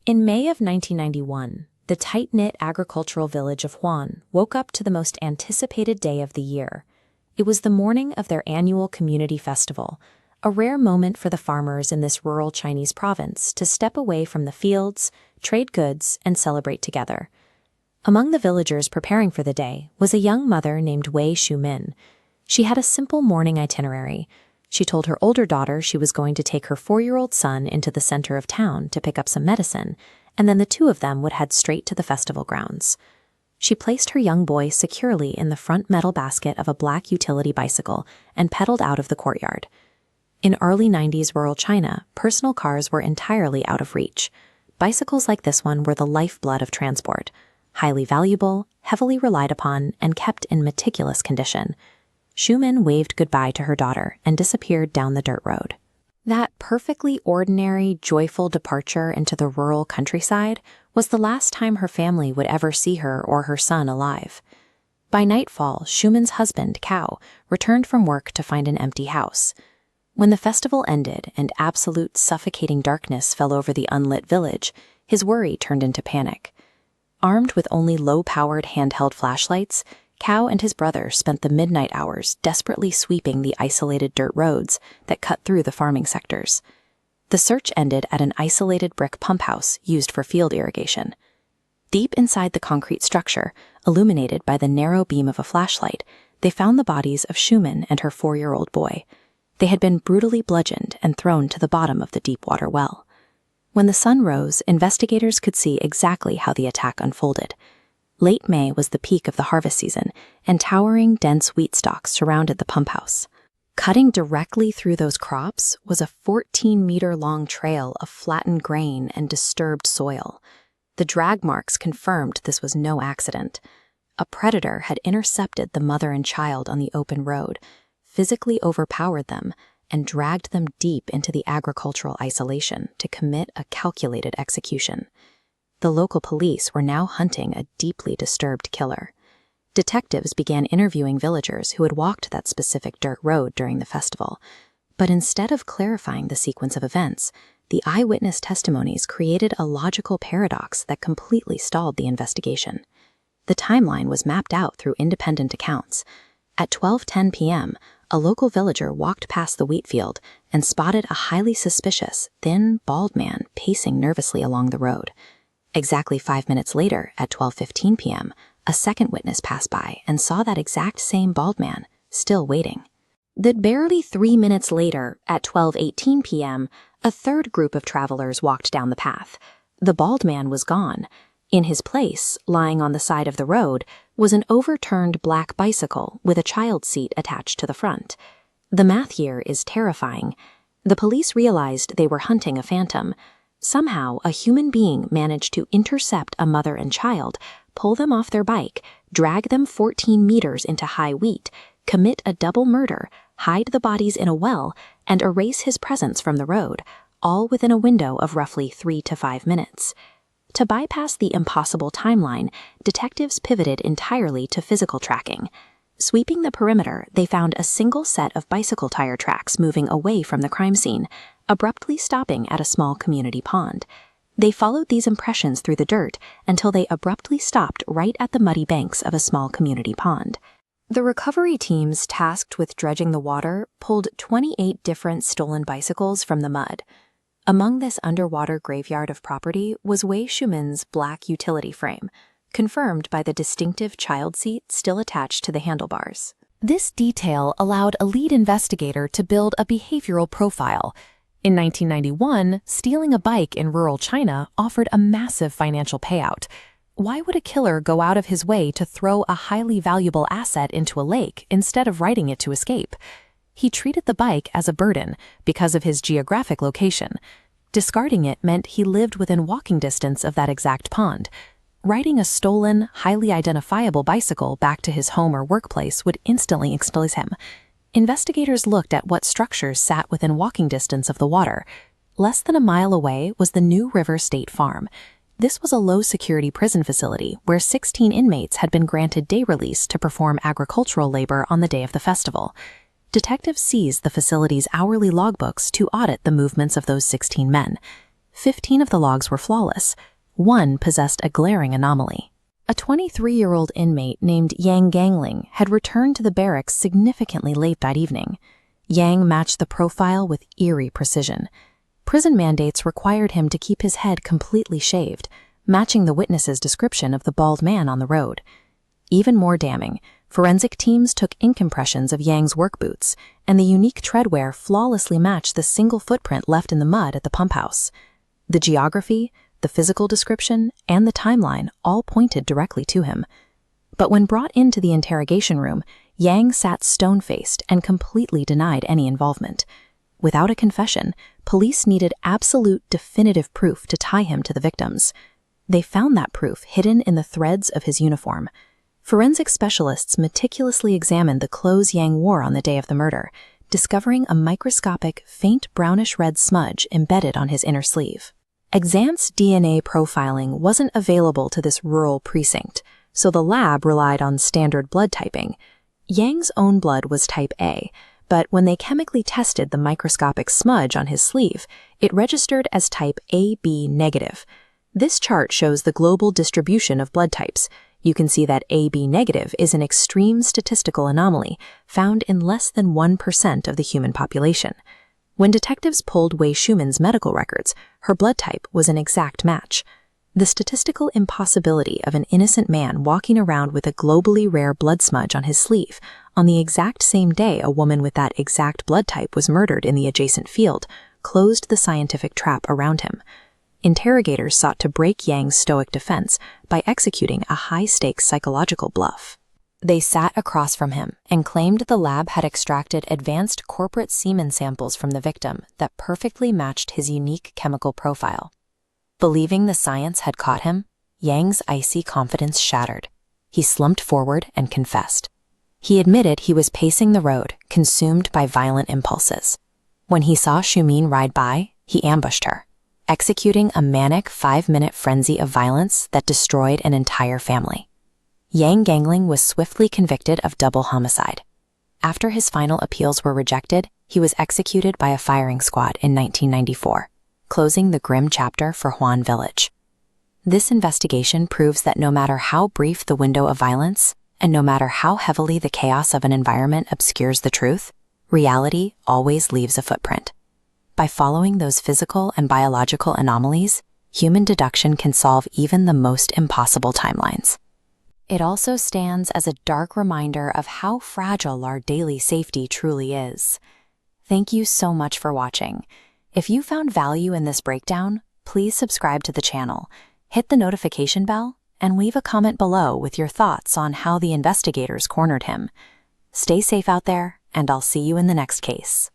In May of 1991, the tight-knit agricultural village of Huan woke up to the most anticipated day of the year. It was the morning of their annual community festival, a rare moment for the farmers in this rural Chinese province to step away from the fields, trade goods, and celebrate together. Among the villagers preparing for the day was a young mother named Wei Shumin. She had a simple morning itinerary. She told her older daughter she was going to take her 4-year-old son into the center of town to pick up some medicine, and then the two of them would head straight to the festival grounds. She placed her young boy securely in the front metal basket of a black utility bicycle and pedaled out of the courtyard. In early 90s rural China, personal cars were entirely out of reach. Bicycles like this one were the lifeblood of transport, highly valuable, heavily relied upon, and kept in meticulous condition. Shumin waved goodbye to her daughter and disappeared down the dirt road. That perfectly ordinary, joyful departure into the rural countryside was the last time her family would ever see her or her son alive. By nightfall, Shumin's husband, Cao, returned from work to find an empty house. When the festival ended and absolute suffocating darkness fell over the unlit village, his worry turned into panic. Armed with only low-powered handheld flashlights, Cao and his brother spent the midnight hours desperately sweeping the isolated dirt roads that cut through the farming sectors. The search ended at an isolated brick pump house used for field irrigation. Deep inside the concrete structure, illuminated by the narrow beam of a flashlight, they found the bodies of Shumin and her 4-year-old boy. They had been brutally bludgeoned and thrown to the bottom of the deep-water well. When the sun rose, investigators could see exactly how the attack unfolded. Late May was the peak of the harvest season, and towering, dense wheat stalks surrounded the pump house. Cutting directly through those crops was a 14-meter-long trail of flattened grain and disturbed soil. The drag marks confirmed this was no accident. A predator had intercepted the mother and child on the open road, physically overpowered them, and dragged them deep into the agricultural isolation to commit a calculated execution. The local police were now hunting a deeply disturbed killer. Detectives began interviewing villagers who had walked that specific dirt road during the festival. But instead of clarifying the sequence of events, the eyewitness testimonies created a logical paradox that completely stalled the investigation. The timeline was mapped out through independent accounts. At 12:10 p.m., a local villager walked past the wheat field and spotted a highly suspicious, thin, bald man pacing nervously along the road. Exactly 5 minutes later, at 12:15 p.m., a second witness passed by and saw that exact same bald man, still waiting. Then barely 3 minutes later, at 12:18 p.m., a third group of travelers walked down the path. The bald man was gone. In his place, lying on the side of the road, was an overturned black bicycle with a child seat attached to the front. The math here is terrifying. The police realized they were hunting a phantom. Somehow, a human being managed to intercept a mother and child, pull them off their bike, drag them 14 meters into high wheat, commit a double murder, hide the bodies in a well, and erase his presence from the road, all within a window of roughly 3 to 5 minutes. To bypass the impossible timeline, detectives pivoted entirely to physical tracking. Sweeping the perimeter, they found a single set of bicycle tire tracks moving away from the crime scene, abruptly stopping at a small community pond. They followed these impressions through the dirt until they abruptly stopped right at the muddy banks of a small community pond. The recovery teams tasked with dredging the water pulled 28 different stolen bicycles from the mud. Among this underwater graveyard of property was Wei Shumin's black utility frame, confirmed by the distinctive child seat still attached to the handlebars. This detail allowed a lead investigator to build a behavioral profile. In 1991, stealing a bike in rural China offered a massive financial payout. Why would a killer go out of his way to throw a highly valuable asset into a lake instead of riding it to escape? He treated the bike as a burden because of his geographic location. Discarding it meant he lived within walking distance of that exact pond. Riding a stolen, highly identifiable bicycle back to his home or workplace would instantly expose him. Investigators looked at what structures sat within walking distance of the water. Less than a mile away was the New River State Farm. This was a low-security prison facility where 16 inmates had been granted day release to perform agricultural labor on the day of the festival. Detectives seized the facility's hourly logbooks to audit the movements of those 16 men. 15 of the logs were flawless. One possessed a glaring anomaly. A 23-year-old inmate named Yang Gangling had returned to the barracks significantly late that evening. Yang matched the profile with eerie precision. Prison mandates required him to keep his head completely shaved, matching the witness's description of the bald man on the road. Even more damning, forensic teams took ink impressions of Yang's work boots, and the unique treadwear flawlessly matched the single footprint left in the mud at the pump house. The geography, the physical description, and the timeline all pointed directly to him. But when brought into the interrogation room, Yang sat stone-faced and completely denied any involvement. Without a confession, police needed absolute definitive proof to tie him to the victims. They found that proof hidden in the threads of his uniform. Forensic specialists meticulously examined the clothes Yang wore on the day of the murder, discovering a microscopic, faint brownish-red smudge embedded on his inner sleeve. Advanced DNA profiling wasn't available to this rural precinct, so the lab relied on standard blood typing. Yang's own blood was type A, but when they chemically tested the microscopic smudge on his sleeve, it registered as type AB negative. This chart shows the global distribution of blood types. You can see that AB negative is an extreme statistical anomaly found in less than 1% of the human population. When detectives pulled Wei Shumen's medical records, her blood type was an exact match. The statistical impossibility of an innocent man walking around with a globally rare blood smudge on his sleeve on the exact same day a woman with that exact blood type was murdered in the adjacent field closed the scientific trap around him. Interrogators sought to break Yang's stoic defense by executing a high-stakes psychological bluff. They sat across from him and claimed the lab had extracted advanced corporate semen samples from the victim that perfectly matched his unique chemical profile. Believing the science had caught him, Yang's icy confidence shattered. He slumped forward and confessed. He admitted he was pacing the road, consumed by violent impulses. When he saw Shumeen ride by, he ambushed her, executing a manic 5-minute frenzy of violence that destroyed an entire family. Yang Gangling was swiftly convicted of double homicide. After his final appeals were rejected, he was executed by a firing squad in 1994, closing the grim chapter for Huan village. This investigation proves that no matter how brief the window of violence, and no matter how heavily the chaos of an environment obscures the truth, reality always leaves a footprint. By following those physical and biological anomalies, human deduction can solve even the most impossible timelines. It also stands as a dark reminder of how fragile our daily safety truly is. Thank you so much for watching. If you found value in this breakdown, please subscribe to the channel, hit the notification bell, and leave a comment below with your thoughts on how the investigators cornered him. Stay safe out there, and I'll see you in the next case.